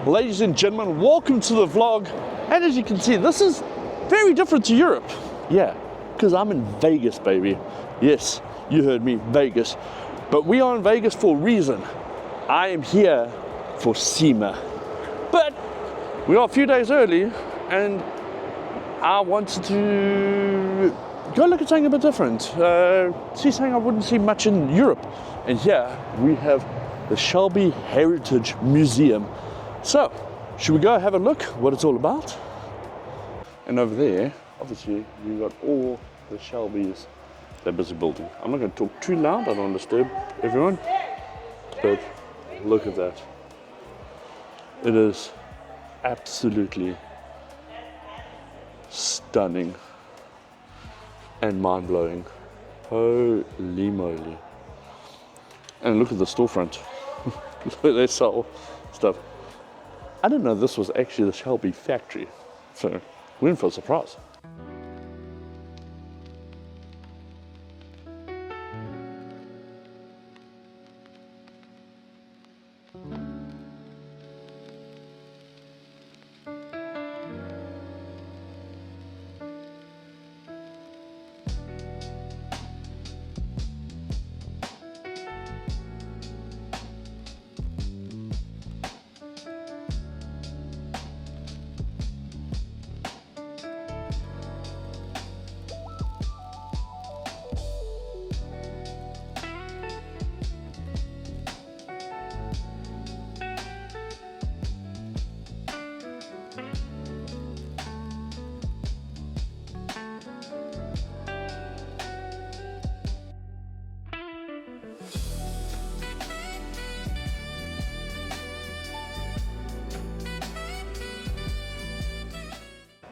Ladies and gentlemen, welcome to the vlog. And as you can see, this is very different to Europe. Yeah, because I'm in Vegas, baby. Yes, you heard me, Vegas. But we are in Vegas for a reason. I am here for SEMA. But we are a few days early, and I wanted to go look at something a bit different. See something I wouldn't see much in Europe. And here we have the Shelby Heritage Museum. So, should we go have a look what it's all about? And over there, obviously, you've got all the Shelbys they're busy building. I'm not going to talk too loud, I don't want to disturb everyone. But look at that. It is absolutely stunning and mind-blowing. Holy moly. And look at the storefront. They sell stuff. I didn't know this was actually the Shelby factory, so we're in for a surprise.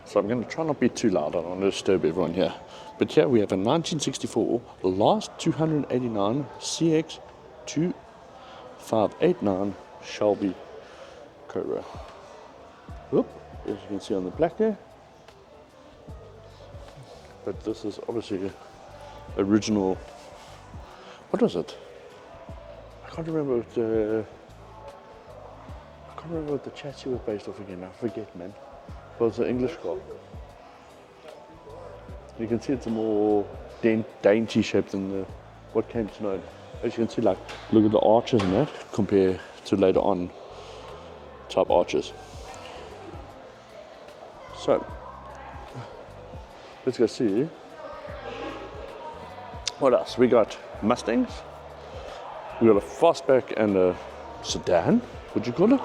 So I'm going to try not to be too loud, I don't want to disturb everyone here. But here we have a 1964 last 289 CX 2589 Shelby Cobra. Whoop, as you can see on the black there. But this is obviously original. What was it? I can't remember what the chassis was based off again. I forget, man. Well, it's an English car. You can see it's a more dainty shape than what came to know. As you can see, like, look at the arches and that compared to later on type arches. So, let's go see what else. We got Mustangs. We got a fastback and a sedan. What'd you call it?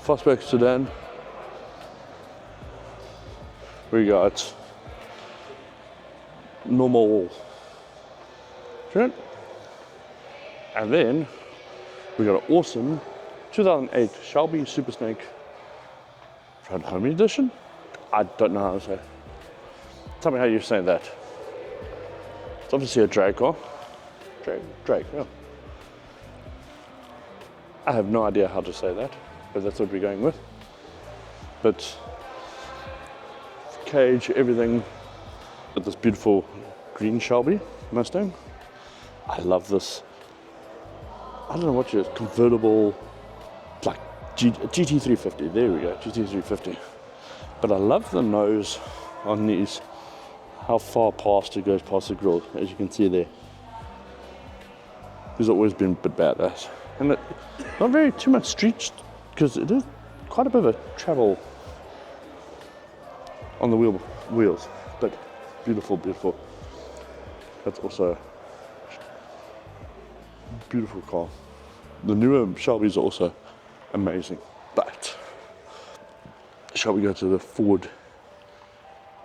Fastback sedan. We got normal Trent. And then we got an awesome 2008 Shelby Super Snake Front Home Edition. I don't know how to say it. Tell me how you say that. It's obviously a drag car. Drag, yeah. I have no idea how to say that. But that's what we're going with. But cage, everything, with this beautiful green Shelby Mustang. I love this. I don't know what your convertible, like GT350. There we go, GT350. But I love the nose on these. How far past it goes past the grille, as you can see there. These have always been a bit badass, and not very too much street. Because it is quite a bit of a travel on the wheels, but beautiful, beautiful. That's also a beautiful car. The newer Shelbys are also amazing, but shall we go to the Ford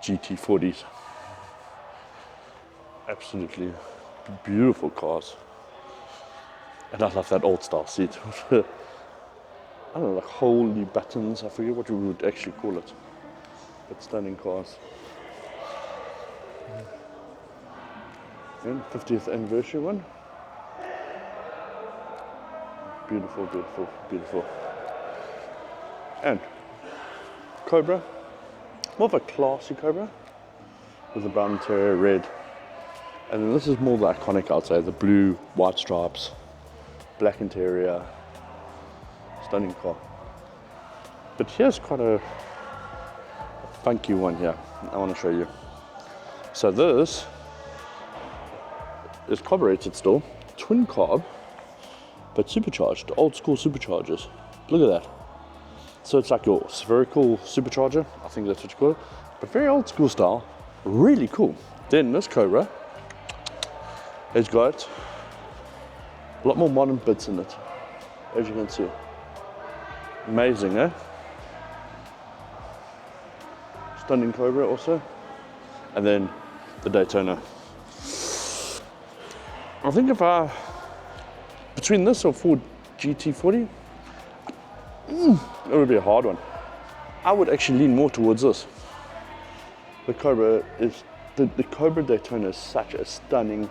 GT40s? Absolutely beautiful cars, and I love that old style seat. I don't know, like holy buttons, I forget what you would actually call it. But stunning cars. And 50th anniversary one. Beautiful, beautiful, beautiful. And Cobra, more of a classy Cobra with the brown interior, red. And then this is more the iconic, I'd say, the blue, white stripes, black interior. stunning car. But here's quite a funky one here I want to show you. So this is carbureted still, twin carb, but supercharged, old school superchargers. Look at that. So it's like your spherical supercharger, I think that's what you call it, but very old school style, really cool. Then this Cobra has got a lot more modern bits in it, as you can see. Amazing, eh? Stunning Cobra also. And then the Daytona. I think if I, between this or Ford GT40, it would be a hard one. I would actually lean more towards this. The Cobra is, the Cobra Daytona is such a stunning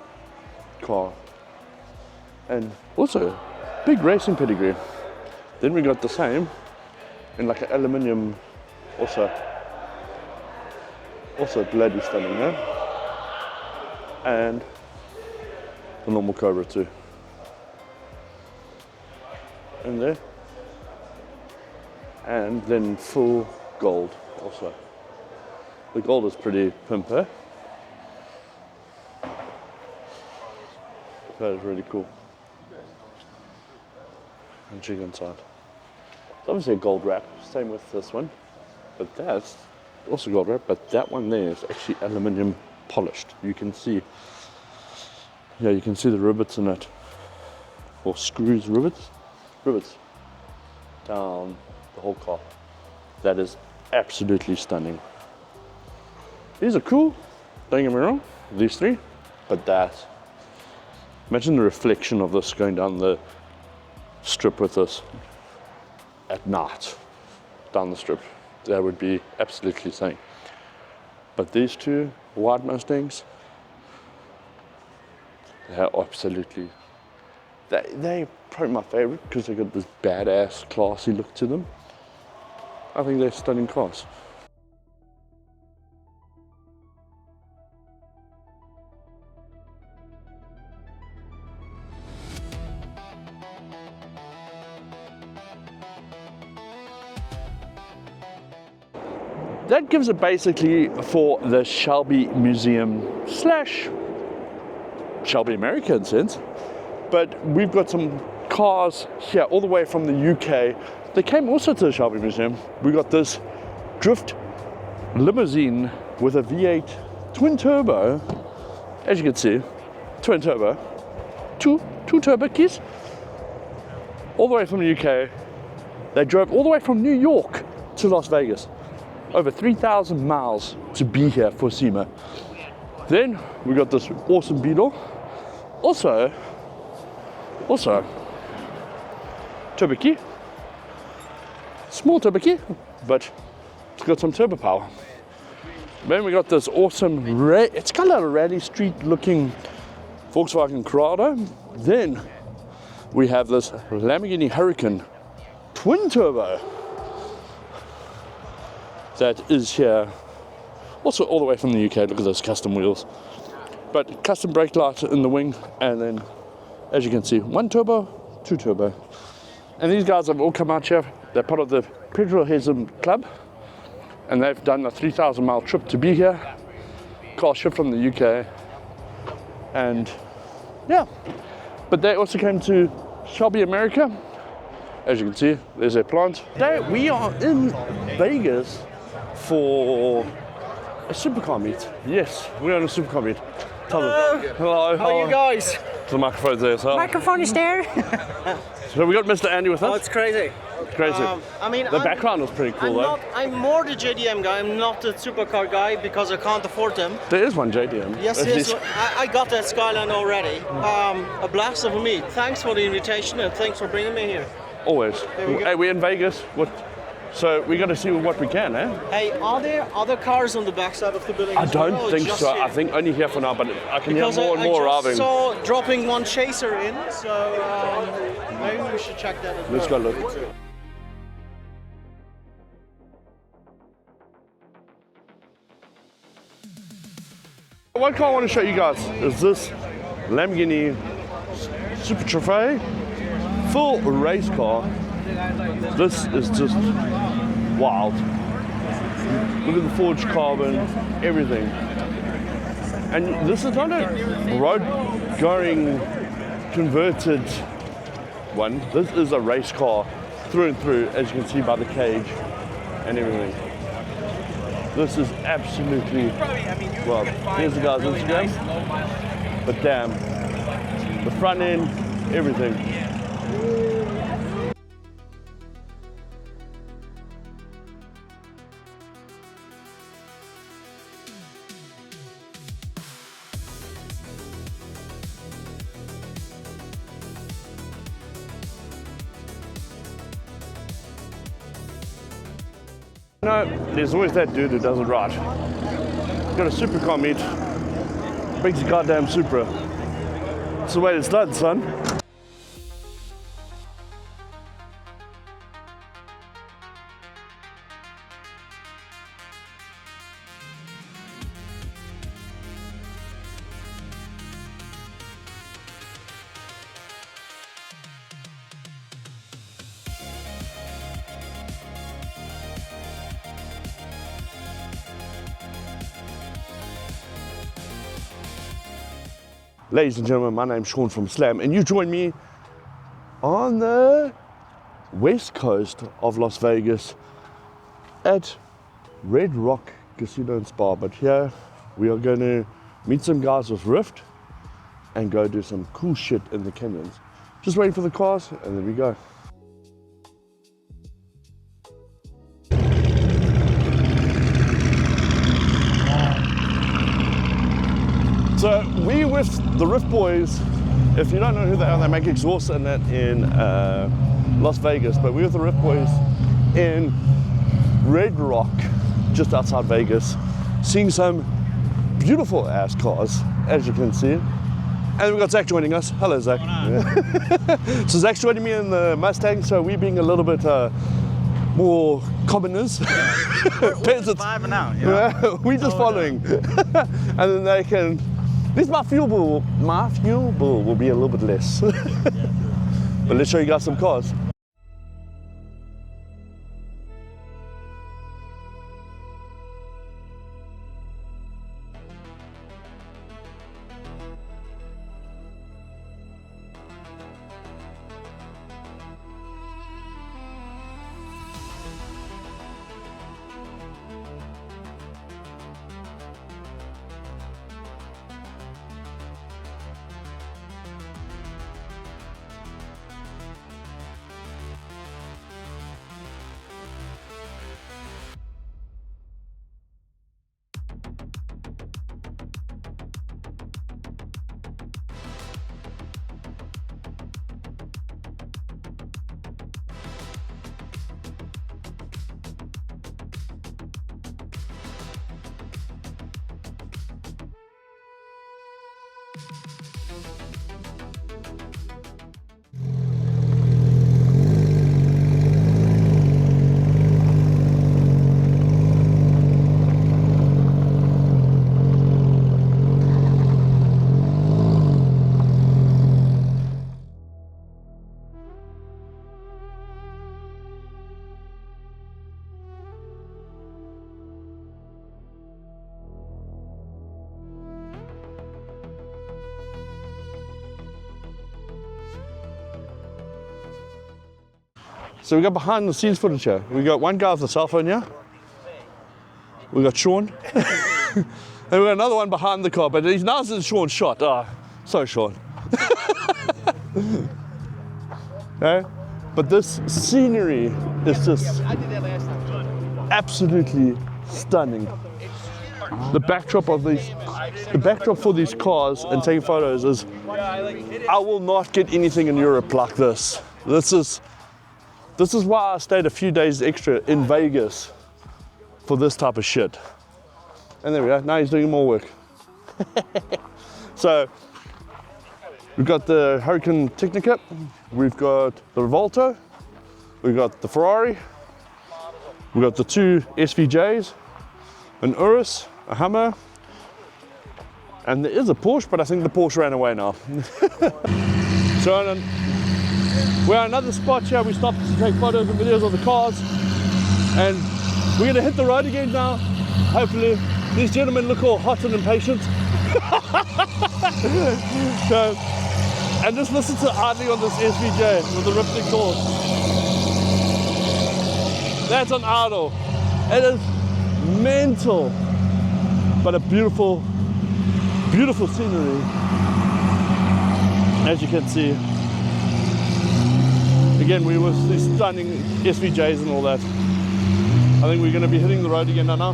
car. And also, big racing pedigree. Then we got the same in like an aluminium, also bloody stunning, eh? And the normal Cobra too. And there. And then full gold also. The gold is pretty pimp, eh? That is really cool. And jig inside. It's obviously a gold wrap, same with this one. But that's also gold wrap, but that one there is actually aluminium polished. You can see, yeah, you can see the rivets in it. Or screws, rivets down the whole car. That is absolutely stunning. These are cool, don't get me wrong, these three, but that, imagine the reflection of this going down the strip with this at night, down the strip. That would be absolutely insane. But these two white Mustangs, they're absolutely, they're probably my favorite because they got this badass, classy look to them. I think they're stunning cars. That gives it basically for the Shelby Museum slash Shelby America in a sense. But we've got some cars here all the way from the UK. They came also to the Shelby Museum. We got this drift limousine with a V8 twin turbo. As you can see, twin turbo. Two turbo keys. All the way from the UK. They drove all the way from New York to Las Vegas. Over 3,000 miles to be here for SEMA. Then we got this awesome Beetle. Also, turbo key. Small turbo key, but it's got some turbo power. Then we got this awesome, it's kind of a rally street looking Volkswagen Corrado. Then we have this Lamborghini Huracan twin turbo. That is here, also all the way from the UK. Look at those custom wheels, but custom brake light in the wing, and then as you can see, one turbo, two turbo. And these guys have all come out here. They're part of the Petrolhead club, and they've done a 3,000 mile trip to be here. Car shipped from the UK, and yeah, but they also came to Shelby America. As you can see, there's their plant. Today we are in Vegas for a supercar meet. Yes, we're on a supercar meet. Tell them. Hello. How are you guys? The microphone's there, so. Microphone is there. So we got Mr. Andy with us. Oh, it's crazy. It's crazy. The background was pretty cool, though. I'm more the JDM guy. I'm not the supercar guy because I can't afford them. There is one JDM. Yes. I got that Skyline already. A blast of a meet. Thanks for the invitation and thanks for bringing me here. Always. Hey, we're in Vegas. So we got to see what we can, eh? Hey, are there other cars on the backside of the building? I don't think so. Here? I think only here for now, but I can hear more and more arriving. I saw dropping one chaser in, so maybe we should check that as well. Let's go look. One car I want to show you guys is this Lamborghini Super Trophy, full race car. This is just wild. Look at the forged carbon, everything. And this is not a road-going converted one. This is a race car through and through, as you can see by the cage and everything. This is absolutely, well, here's the guy's Instagram, but damn, the front end, everything. No, there's always that dude who does it right. Got a supercar meet, brings a goddamn Supra. It's the way it's done, son. Ladies and gentlemen, my name's Sean from Slam, and you join me on the west coast of Las Vegas at Red Rock Casino and Spa. But here we are going to meet some guys with Rift and go do some cool shit in the canyons. Just waiting for the cars, and there we go. So we with the Rift boys, if you don't know who they are, they make exhaust in that in Las Vegas, but we with the Rift boys in Red Rock, just outside Vegas, seeing some beautiful ass cars, as you can see. And we've got Zach joining us. Hello, Zach. So Zach's joining me in the Mustang, so we being a little bit more commoners. We're surviving now, you know? We're just following. And then they can, at least my fuel bill will be a little bit less. But let's show you guys some cars. So we got behind the scenes footage here. We got one guy with a cell phone here. We got Sean. And we got another one behind the car, but he's now in Sean's shot. Ah, so Sean. Okay? But this scenery is just absolutely stunning. The backdrop for these cars and taking photos is, I will not get anything in Europe like this. This is why I stayed a few days extra in Vegas for this type of shit. And there we go, now he's doing more work. So, we've got the Hurricane Technica, we've got the Revolto, we've got the Ferrari, we've got the two SVJs, an Urus, a Hummer, and there is a Porsche, but I think the Porsche ran away now. So, We're at another spot here. We stopped to take photos and videos of the cars. And we're gonna hit the road again now. Hopefully, these gentlemen look all hot and impatient. So, and just listen to idling on this SVJ with the ripped exhaust. That's an idle. It is mental, but a beautiful, beautiful scenery. As you can see. Again, we were stunning SVJs and all that. I think we're going to be hitting the road again now.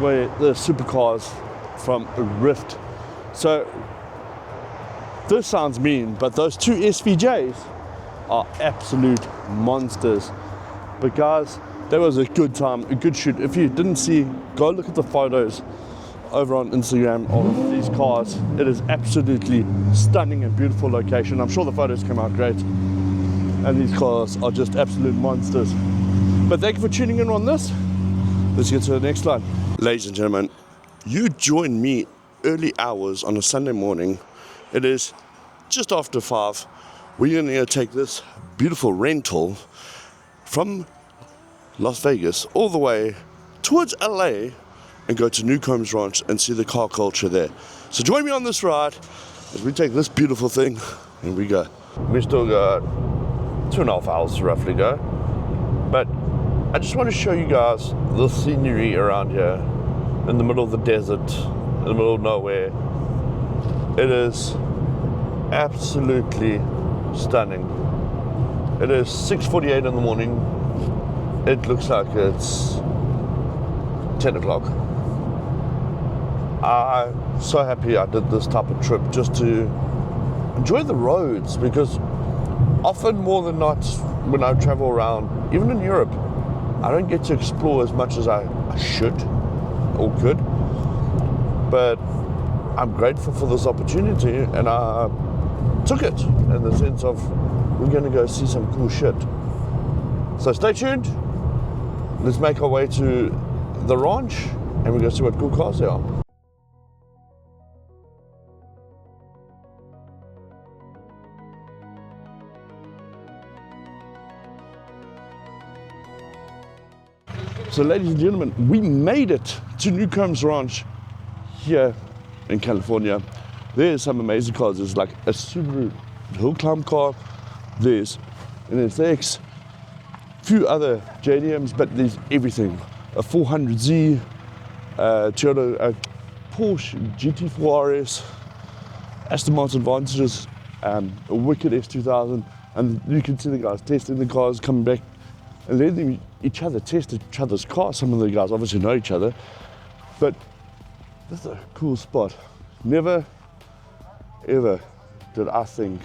Where the supercars from Rift. So this sounds mean, but those two SVJs are absolute monsters. But guys, that was a good time, a good shoot. If you didn't see, go look at the photos over on Instagram of these cars. It is absolutely stunning and beautiful location. I'm sure the photos came out great. And these cars are just absolute monsters. But thank you for tuning in on this. Let's get to the next slide. Ladies and gentlemen, you join me early hours on a Sunday morning. It is just after 5. We're going to take this beautiful rental from Las Vegas all the way towards LA and go to Newcombe's ranch and see the car culture there. So join me on this ride as we take this beautiful thing and we go. We still got 2.5 hours to roughly go, but I just want to show you guys the scenery around here in the middle of the desert, in the middle of nowhere. It is absolutely stunning. It is 6:48 in the morning. It looks like it's 10 o'clock. I'm so happy I did this type of trip just to enjoy the roads, because often more than not when I travel around, even in Europe, I don't get to explore as much as I should or could. But I'm grateful for this opportunity and I took it in the sense of we're going to go see some cool shit. So stay tuned. Let's make our way to the ranch and we're going to see what cool cars there are. So ladies and gentlemen, we made it to Newcombe's ranch here in California. There's some amazing cars. There's like a Subaru hill climb car, there's an SX, few other JDMs, but there's everything. A 400Z, Toyota, a Porsche GT4 RS, Aston Martin Vantages, a wicked S2000, and you can see the guys testing the cars, coming back and letting each other test each other's cars. Some of the guys obviously know each other, but this is a cool spot. Never, ever did I think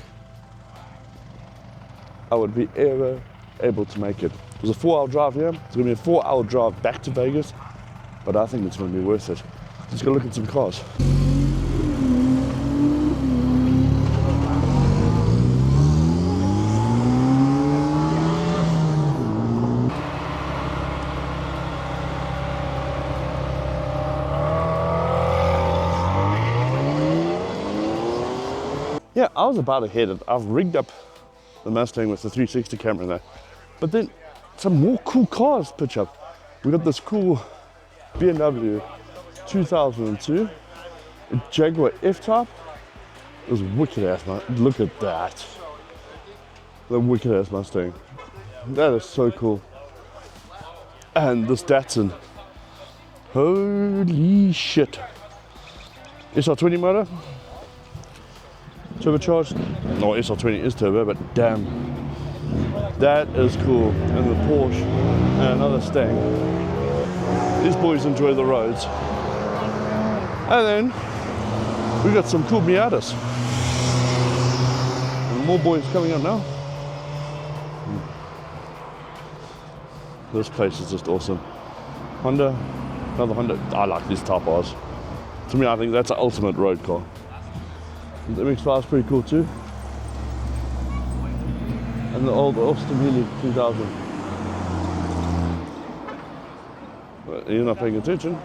I would be ever able to make it. It was a 4-hour drive here. It's gonna be a 4-hour drive back to Vegas, but I think it's gonna be worth it. Let's go look at some cars. Yeah, I was about to hit it. I've rigged up the Mustang with the 360 camera in there. But then some more cool cars pitch up. We got this cool BMW 2002, a Jaguar F-Type. It was wicked ass, man. Look at that. The wicked ass Mustang. That is so cool. And this Datsun. Holy shit. SR20 motor. Turbocharged. No, SR20 is turbo, but damn. That is cool. And the Porsche and another Stang. These boys enjoy the roads. And then we got some cool Miatas. And more boys coming up now. This place is just awesome. Honda, another Honda. I like these Type Rs. To me, I think that's an ultimate road car. The MX-5 is pretty cool too. And the old Austin Healey 2000. Well, you're not paying attention.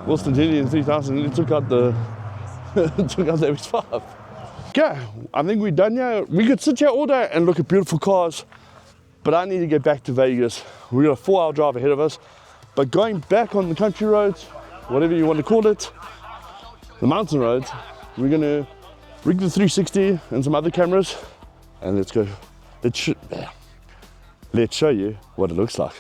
Austin Healey in 3000, he took out the MX-5. Okay, I think we're done here. We could sit here all day and look at beautiful cars, but I need to get back to Vegas. We've got a 4-hour drive ahead of us. But going back on the country roads, whatever you want to call it, the mountain roads, we're gonna rig the 360 and some other cameras, and let's go. Let's show you what it looks like.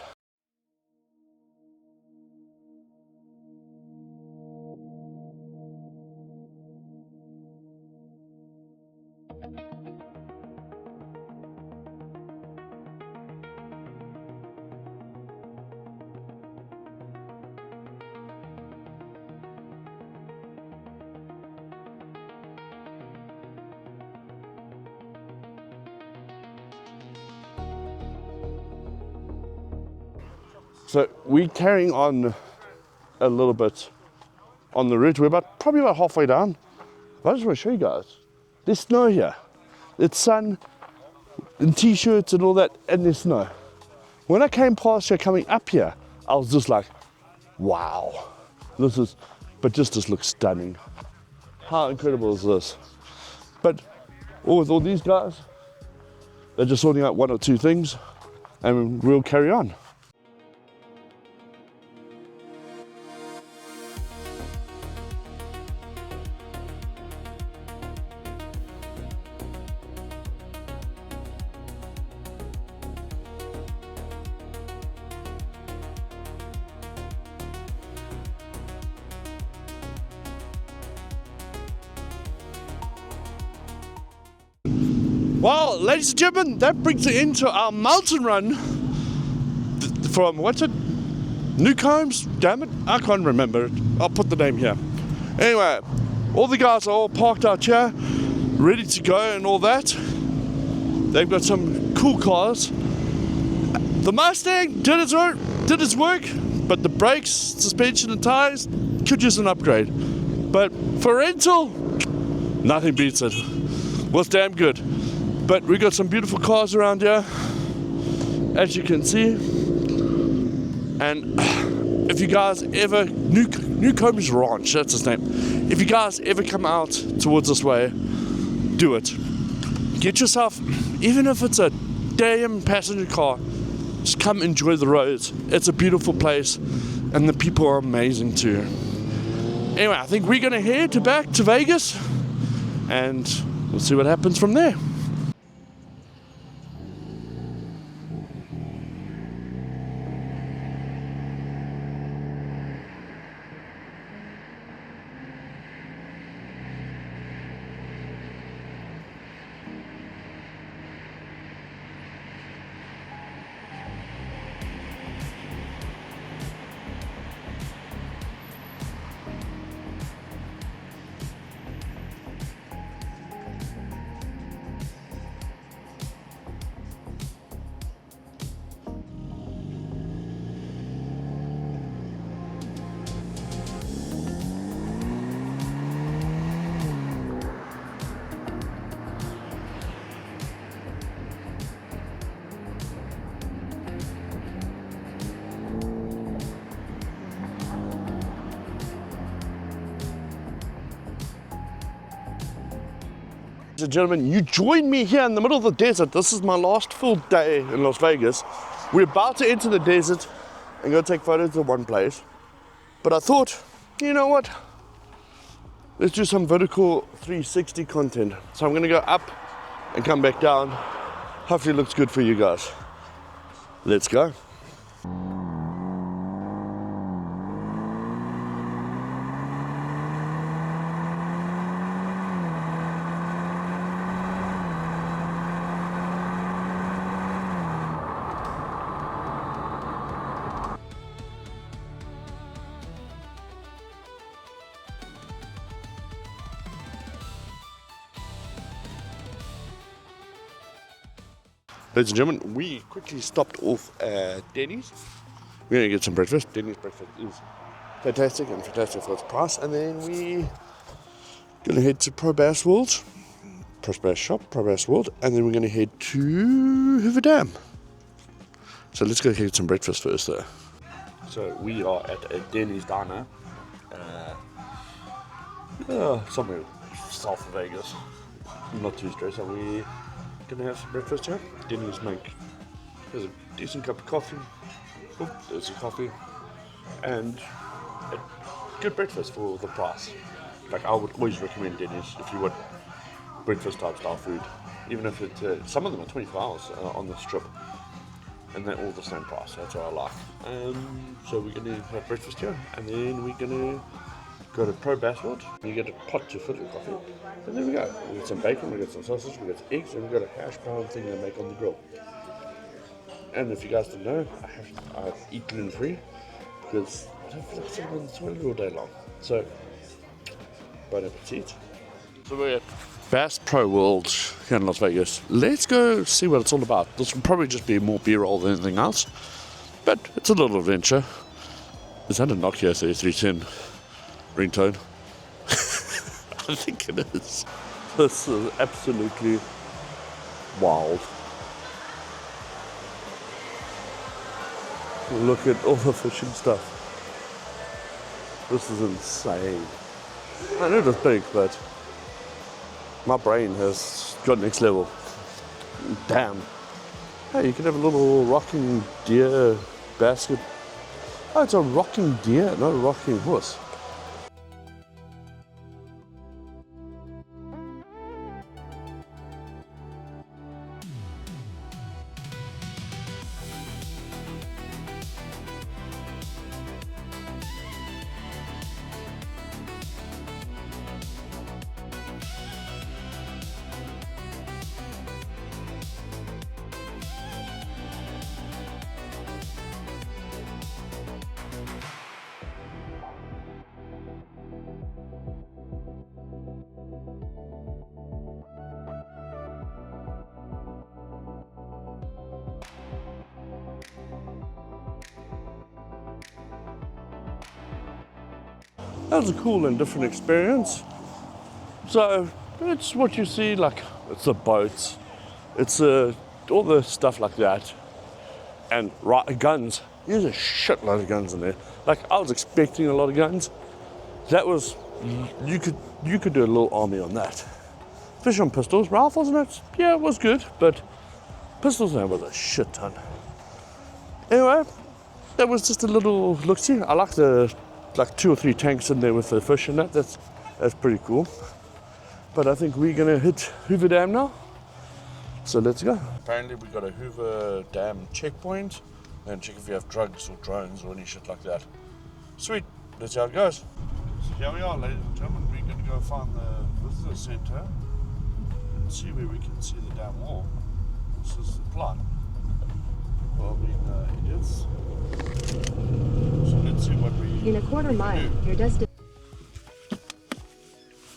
So we're carrying on a little bit on the route. We're probably about halfway down. But I just want to show you guys. There's snow here. It's sun and t-shirts and all that, and there's snow. When I came past here, coming up here, I was just like, wow. This looks stunning. How incredible is this? But with all these guys, they're just sorting out one or two things, and we'll carry on. Well, ladies and gentlemen, that brings it into our mountain run from, what's it? Newcombe? Damn it, I can't remember it. I'll put the name here. Anyway, all the guys are all parked out here, ready to go and all that. They've got some cool cars. The Mustang did its work, but the brakes, suspension and tires could use an upgrade. But for rental, nothing beats it. Was damn good. But we got some beautiful cars around here, as you can see. And if you guys ever, Newcombe's Ranch, that's his name. If you guys ever come out towards this way, do it. Get yourself, even if it's a damn passenger car, just come enjoy the roads. It's a beautiful place, and the people are amazing too. Anyway, I think we're gonna head back to Vegas, and we'll see what happens from there. Ladies and gentlemen, you join me here in the middle of the desert. This is my last full day in Las Vegas. We're about to enter the desert and go take photos of one place. But I thought, you know what? Let's do some vertical 360 content. So I'm gonna go up and come back down. Hopefully it looks good for you guys. Let's go. Ladies and gentlemen, we quickly stopped off at Denny's. We're gonna get some breakfast. Denny's breakfast is fantastic and fantastic for its price. And then we gonna head to Pro Bass World, Pro Bass Shop, Pro Bass World, and then we're gonna head to Hoover Dam. So let's go get some breakfast first though. So we are at a Denny's diner, somewhere south of Vegas. Not too stressed. So we're gonna have some breakfast here. Denny's there's a decent cup of coffee. Oh, there's a coffee. And a good breakfast for the price. Like, I would always recommend Denny's if you want breakfast type style food. Even if some of them are 24 hours on the strip. And they're all the same price. That's what I like. So we're going to have breakfast here. And then we're going to go to Pro Bass World. You get a pot to fill your coffee. And there we go. We got some bacon, we got some sausage, we got some eggs, and we got a hash brown thing they make on the grill. And if you guys don't know, I eat gluten-free because I don't feel like sitting on the toilet all day long. So, bon appetit. So we're at Bass Pro World here in Las Vegas. Let's go see what it's all about. This will probably just be more B-roll than anything else, but it's a little adventure. Is that a Nokia 3310 ringtone? I think it is. This is absolutely wild. Look at all the fishing stuff. This is insane. I know it's big, but my brain has got next level. Damn. Hey, you can have a little rocking deer basket. Oh, it's a rocking deer, not a rocking horse. That was a cool and different experience. So it's what you see, like it's the boats, it's all the stuff like that, and guns. There's a shitload of guns in there. Like, I was expecting a lot of guns. That was you could do a little army on that. Fish on pistols, rifles, and that, yeah, it was good, but pistols there was a shit ton. Anyway, that was just a little look-see. I like the 2 or 3 tanks in there with the fish in that. That's pretty cool. But I think we're gonna hit Hoover Dam now. So let's go. Apparently we got a Hoover Dam checkpoint and check if you have drugs or drones or any shit like that. Sweet, let's see how it goes. So here we are, ladies and gentlemen. We're gonna go find the visitor center and see where we can see the dam wall. This is the plan. Well, being idiots. So let's see what we... In a quarter mile, your destination...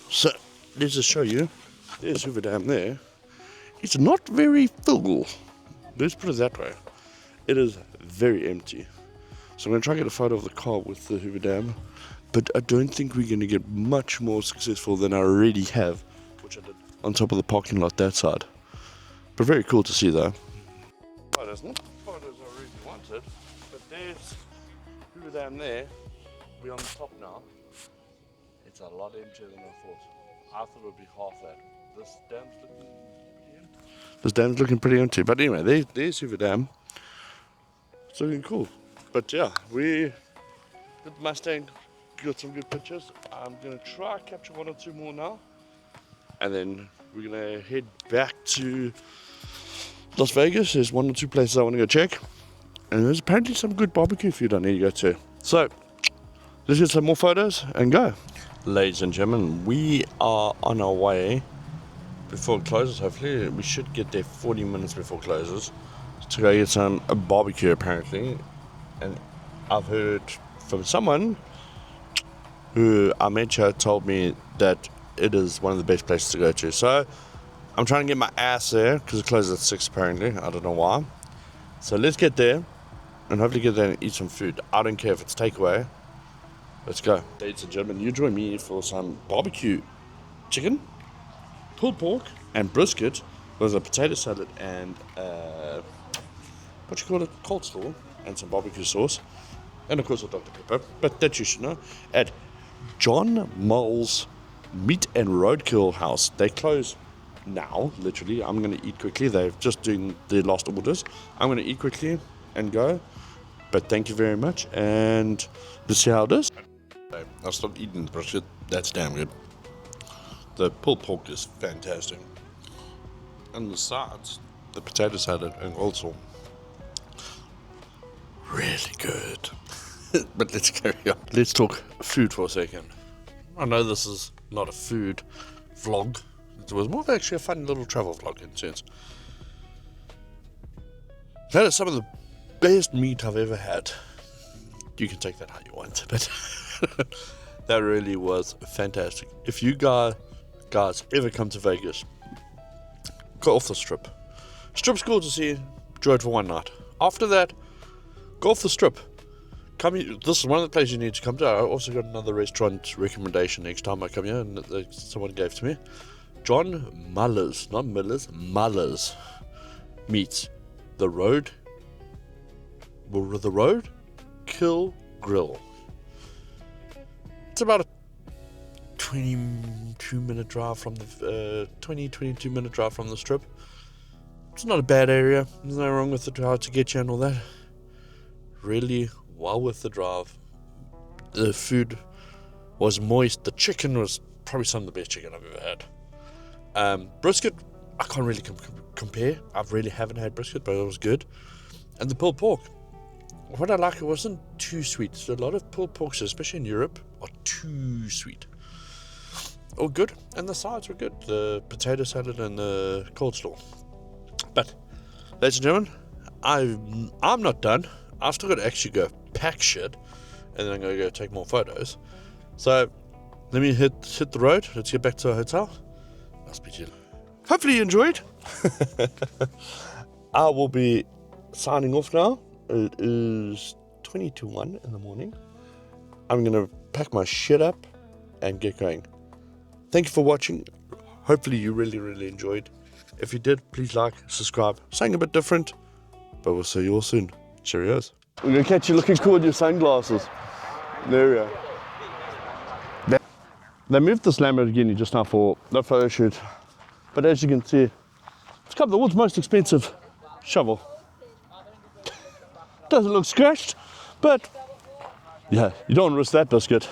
So, let's just show you. There's Hoover Dam there. It's not very full. Let's put it that way. It is very empty. So I'm going to try and get a photo of the car with the Hoover Dam. But I don't think we're going to get much more successful than I already have, which I did on top of the parking lot that side. But very cool to see though. Photos, not photos I really wanted, but there's Hoover Dam there. We're on the top now. It's a lot emptier than I thought. I thought it would be half that. This dam's looking pretty empty. This dam's looking pretty empty. But anyway, there's Hoover Dam. It's looking cool. But yeah, we did the Mustang, got some good pictures. I'm going to try capture 1 or 2 more now. And then we're going to head back to Las Vegas. There's 1 or 2 places I want to go check. And there's apparently some good barbecue food I need to go to. So, let's get some more photos and go. Ladies and gentlemen, we are on our way before it closes. Hopefully, we should get there 40 minutes before it closes to go get some barbecue apparently. And I've heard from someone who I met here told me that it is one of the best places to go to. So I'm trying to get my ass there because it closes at 6 apparently. I don't know why. So let's get there and hopefully get there and eat some food. I don't care if it's takeaway. Let's go. Ladies and gentlemen, you join me for some barbecue chicken, pulled pork, and brisket with a potato salad and what you call it, coleslaw, and some barbecue sauce, and of course a Dr. Pepper. But that you should know, at John Mull's Meat and Roadkill House. They close now, literally. I'm going to eat quickly. They're just doing their last orders. I'm going to eat quickly and go. But thank you very much, and let's see how it is. I'll stop eating the brisket. That's damn good. The pulled pork is fantastic. And the sides, the potato salad and also really good. But let's carry on. Let's talk food for a second. I know this is not a food vlog. It was more of actually a fun little travel vlog in a sense. That is some of the best meat I've ever had. You can take that how you want, but that really was fantastic. If you guys ever come to Vegas, go off the strip. Strip's cool to see, enjoy it for one night. After that, go off the strip. This is one of the places you need to come to. I also got another restaurant recommendation next time I come here, and someone gave to me. John Muller's, not Miller's, Muller's meets the Road Kill Grill. It's about a 22-minute drive from the 22-minute drive from the strip. It's not a bad area. There's nothing wrong with the drive to get you and all that. Really well with the drive. The food was moist. The chicken was probably some of the best chicken I've ever had. Brisket, I can't really compare. I really haven't had brisket, but it was good. And the pulled pork, what I like, it wasn't too sweet. So a lot of pulled porks, especially in Europe, are too sweet. All good, and the sides were good. The potato salad and the coleslaw. But, ladies and gentlemen, I'm not done. I've still got to actually go pack shit, and then I'm going to go take more photos. So, let me hit the road. Let's get back to our hotel. I'll speak to you. Hopefully you enjoyed. I will be signing off now. It is 20 to 1 in the morning. I'm going to pack my shit up and get going. Thank you for watching. Hopefully you really, really enjoyed. If you did, please like, subscribe. Something a bit different, but we'll see you all soon. Cheerios. We're going to catch you looking cool in your sunglasses. There we go. They moved this Lamborghini just now for that photo shoot. But as you can see, it's come the world's most expensive shovel. Doesn't look scratched, but yeah, you don't want to risk that biscuit.